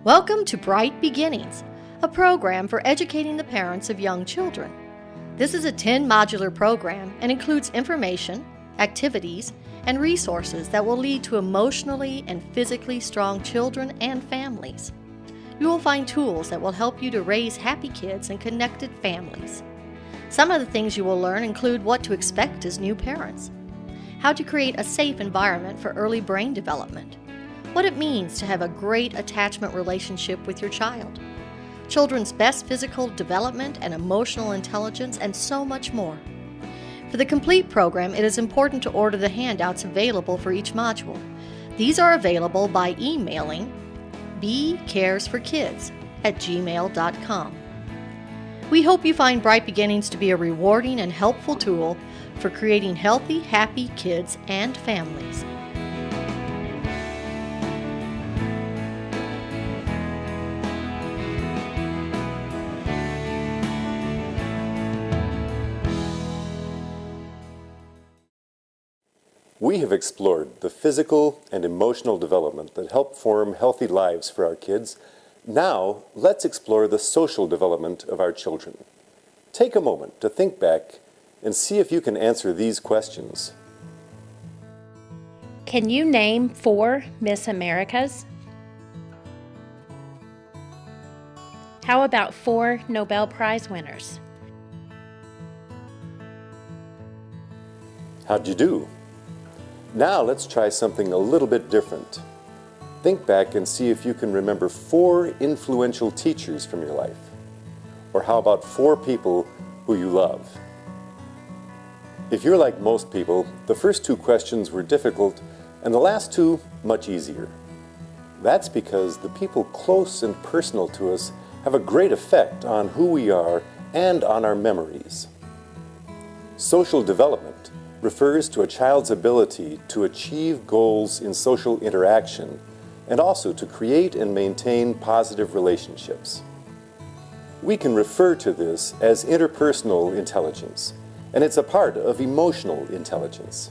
Welcome to Bright Beginnings, a program for educating the parents of young children. This is a 10-modular program and includes information, activities, and resources that will lead to emotionally and physically strong children and families. You will find tools that will help you to raise happy kids and connected families. Some of the things you will learn include what to expect as new parents, how to create a safe environment for early brain development, what it means to have a great attachment relationship with your child, children's best physical development and emotional intelligence, and so much more. For the complete program, it is important to order the handouts available for each module. These are available by emailing bcaresforkids@gmail.com. We hope you find Bright Beginnings to be a rewarding and helpful tool for creating healthy, happy kids and families. We have explored the physical and emotional development that help form healthy lives for our kids. Now, let's explore the social development of our children. Take a moment to think back and see if you can answer these questions. Can you name 4 Miss Americas? How about 4 Nobel Prize winners? How'd you do? Now let's try something a little bit different. Think back and see if you can remember 4 influential teachers from your life. Or how about 4 people who you love? If you're like most people, the first 2 questions were difficult and the last 2 much easier. That's because the people close and personal to us have a great effect on who we are and on our memories. Social development refers to a child's ability to achieve goals in social interaction and also to create and maintain positive relationships. We can refer to this as interpersonal intelligence, and it's a part of emotional intelligence.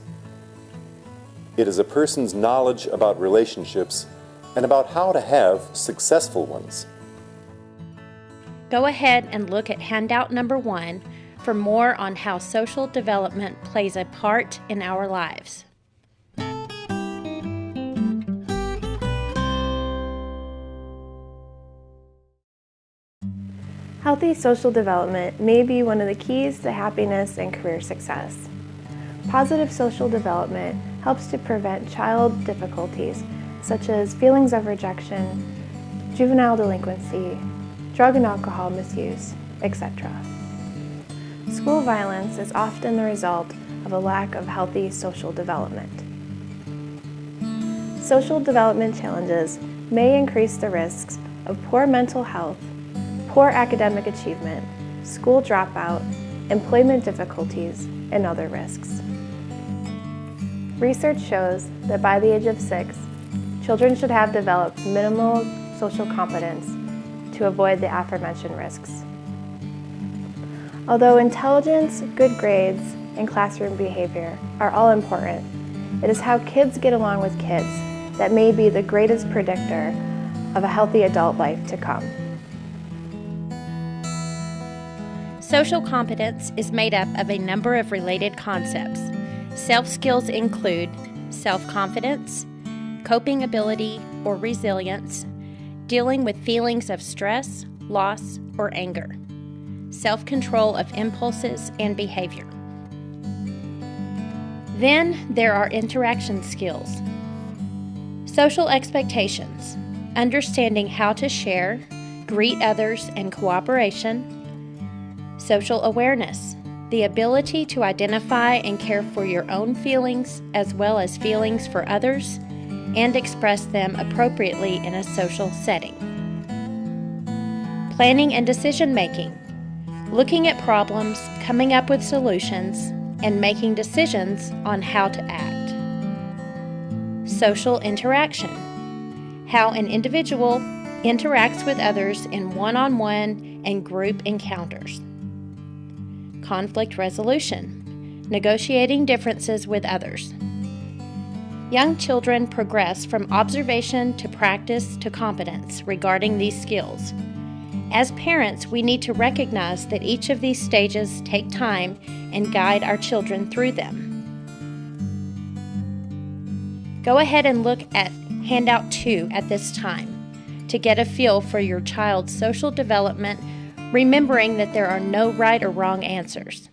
It is a person's knowledge about relationships and about how to have successful ones. Go ahead and look at handout number 1 for more on how social development plays a part in our lives. Healthy social development may be one of the keys to happiness and career success. Positive social development helps to prevent child difficulties such as feelings of rejection, juvenile delinquency, drug and alcohol misuse, etc. School violence is often the result of a lack of healthy social development. Social development challenges may increase the risks of poor mental health, poor academic achievement, school dropout, employment difficulties, and other risks. Research shows that by the age of 6, children should have developed minimal social competence to avoid the aforementioned risks. Although intelligence, good grades, and classroom behavior are all important, it is how kids get along with kids that may be the greatest predictor of a healthy adult life to come. Social competence is made up of a number of related concepts. Self-skills include self-confidence, coping ability or resilience, dealing with feelings of stress, loss, or anger, self-control of impulses and behavior. Then there are interaction skills. Social expectations, understanding how to share, greet others, and cooperation. Social awareness, the ability to identify and care for your own feelings as well as feelings for others and express them appropriately in a social setting. Planning and decision making, looking at problems, coming up with solutions, and making decisions on how to act. Social interaction, how an individual interacts with others in one-on-one and group encounters. Conflict resolution, negotiating differences with others. Young children progress from observation to practice to competence regarding these skills. As parents, we need to recognize that each of these stages take time and guide our children through them. Go ahead and look at Handout 2 at this time to get a feel for your child's social development, remembering that there are no right or wrong answers.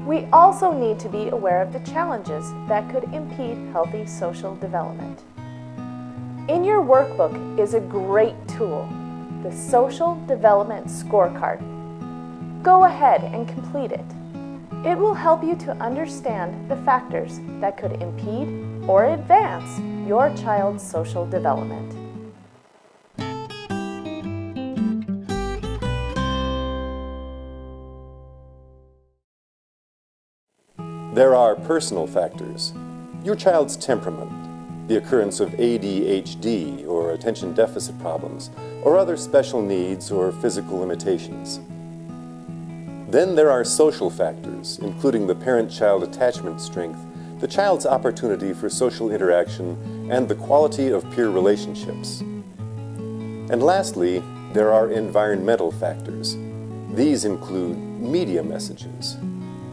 We also need to be aware of the challenges that could impede healthy social development. In your workbook is a great tool, the Social Development Scorecard. Go ahead and complete it. It will help you to understand the factors that could impede or advance your child's social development. There are personal factors. Your child's temperament, the occurrence of ADHD or attention deficit problems, or other special needs or physical limitations. Then there are social factors, including the parent-child attachment strength, the child's opportunity for social interaction, and the quality of peer relationships. And lastly, there are environmental factors. These include media messages,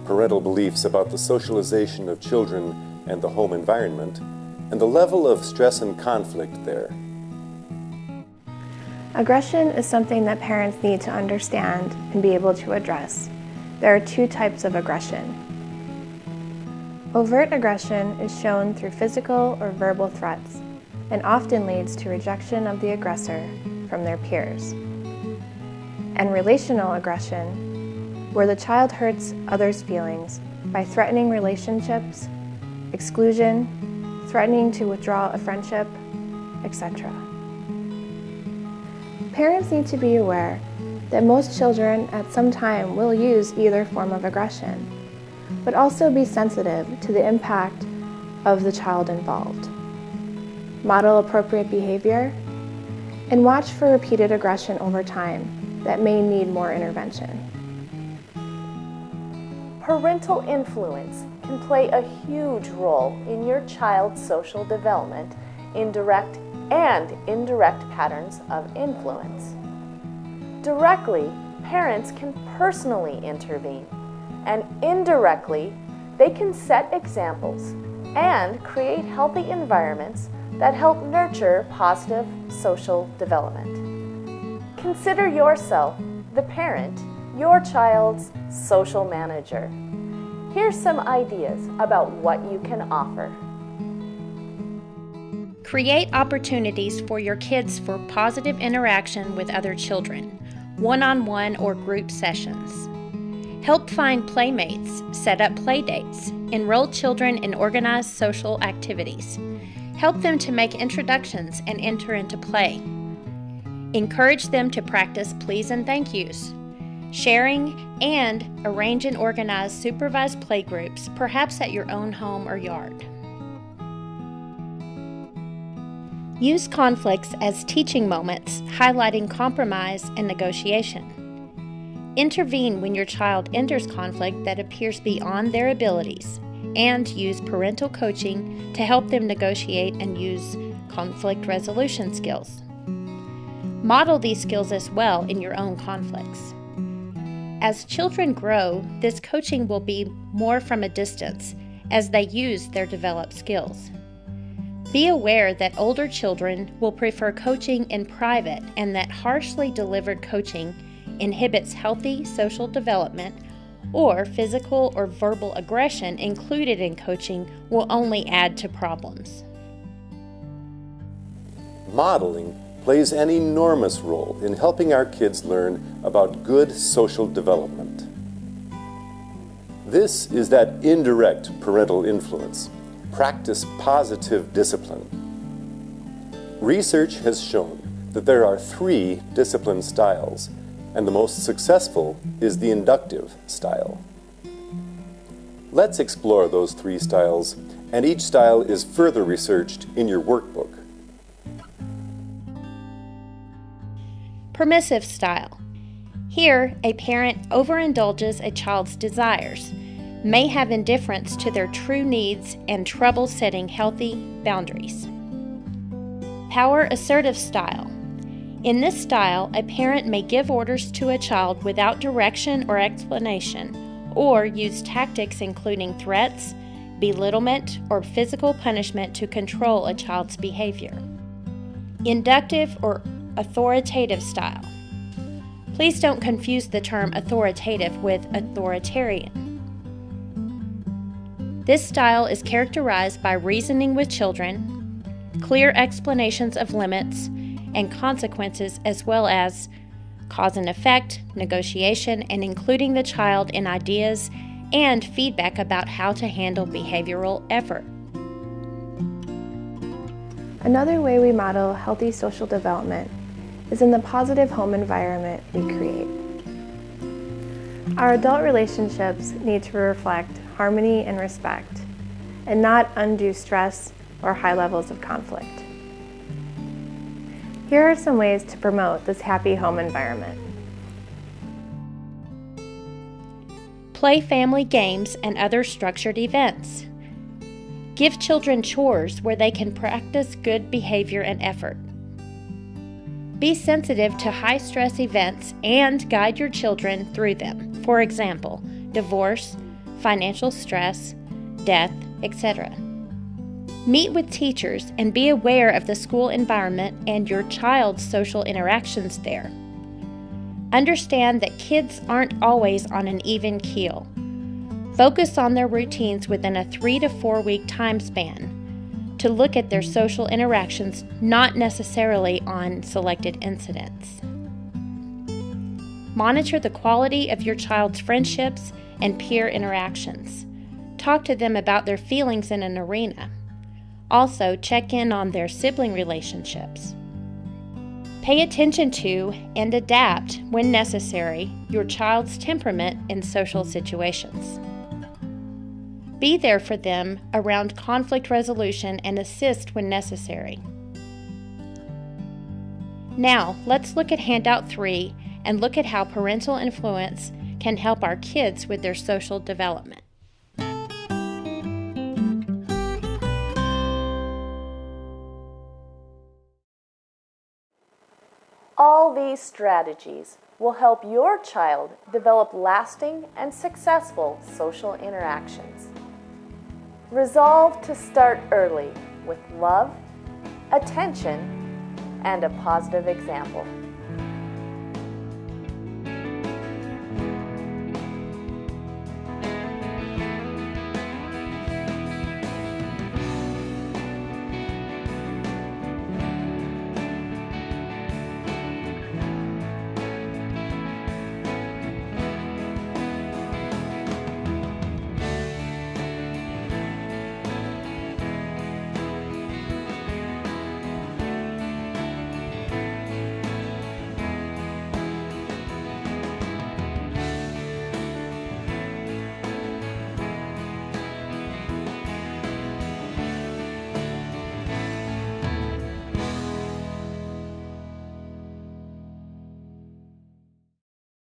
parental beliefs about the socialization of children and the home environment, and the level of stress and conflict there. Aggression is something that parents need to understand and be able to address. There are two types of aggression. Overt aggression is shown through physical or verbal threats and often leads to rejection of the aggressor from their peers. And relational aggression, where the child hurts others' feelings by threatening relationships, exclusion, threatening to withdraw a friendship, etc. Parents need to be aware that most children at some time will use either form of aggression, but also be sensitive to the impact of the child involved. Model appropriate behavior, and watch for repeated aggression over time that may need more intervention. Parental influence can play a huge role in your child's social development in direct and indirect patterns of influence. Directly, parents can personally intervene, and indirectly, they can set examples and create healthy environments that help nurture positive social development. Consider yourself, the parent, your child's social manager. Here's some ideas about what you can offer. Create opportunities for your kids for positive interaction with other children, one-on-one or group sessions. Help find playmates, set up play dates, enroll children in organized social activities. Help them to make introductions and enter into play. Encourage them to practice please and thank yous. Sharing, and arrange and organize supervised play groups, perhaps at your own home or yard. Use conflicts as teaching moments, highlighting compromise and negotiation. Intervene when your child enters conflict that appears beyond their abilities, and use parental coaching to help them negotiate and use conflict resolution skills. Model these skills as well in your own conflicts. As children grow, this coaching will be more from a distance as they use their developed skills. Be aware that older children will prefer coaching in private and that harshly delivered coaching inhibits healthy social development, or physical or verbal aggression included in coaching will only add to problems. Modeling plays an enormous role in helping our kids learn about good social development. This is that indirect parental influence. Practice positive discipline. Research has shown that there are 3 discipline styles, and the most successful is the inductive style. Let's explore those 3 styles, and each style is further researched in your workbook. Permissive style. Here, a parent overindulges a child's desires, may have indifference to their true needs, and trouble setting healthy boundaries. Power assertive style. In this style, a parent may give orders to a child without direction or explanation, or use tactics including threats, belittlement, or physical punishment to control a child's behavior. Inductive or authoritative style. Please don't confuse the term authoritative with authoritarian. This style is characterized by reasoning with children, clear explanations of limits and consequences, as well as cause and effect, negotiation, and including the child in ideas and feedback about how to handle behavioral effort. Another way we model healthy social development is in the positive home environment we create. Our adult relationships need to reflect harmony and respect, and not undue stress or high levels of conflict. Here are some ways to promote this happy home environment. Play family games and other structured events. Give children chores where they can practice good behavior and effort. Be sensitive to high-stress events and guide your children through them. For example, divorce, financial stress, death, etc. Meet with teachers and be aware of the school environment and your child's social interactions there. Understand that kids aren't always on an even keel. Focus on their routines within a 3 to 4 week time span to look at their social interactions, not necessarily on selected incidents. Monitor the quality of your child's friendships and peer interactions. Talk to them about their feelings in an arena. Also, check in on their sibling relationships. Pay attention to and adapt, when necessary, your child's temperament in social situations. Be there for them around conflict resolution and assist when necessary. Now, let's look at Handout 3 and look at how parental influence can help our kids with their social development. All these strategies will help your child develop lasting and successful social interactions. Resolve to start early with love, attention, and a positive example.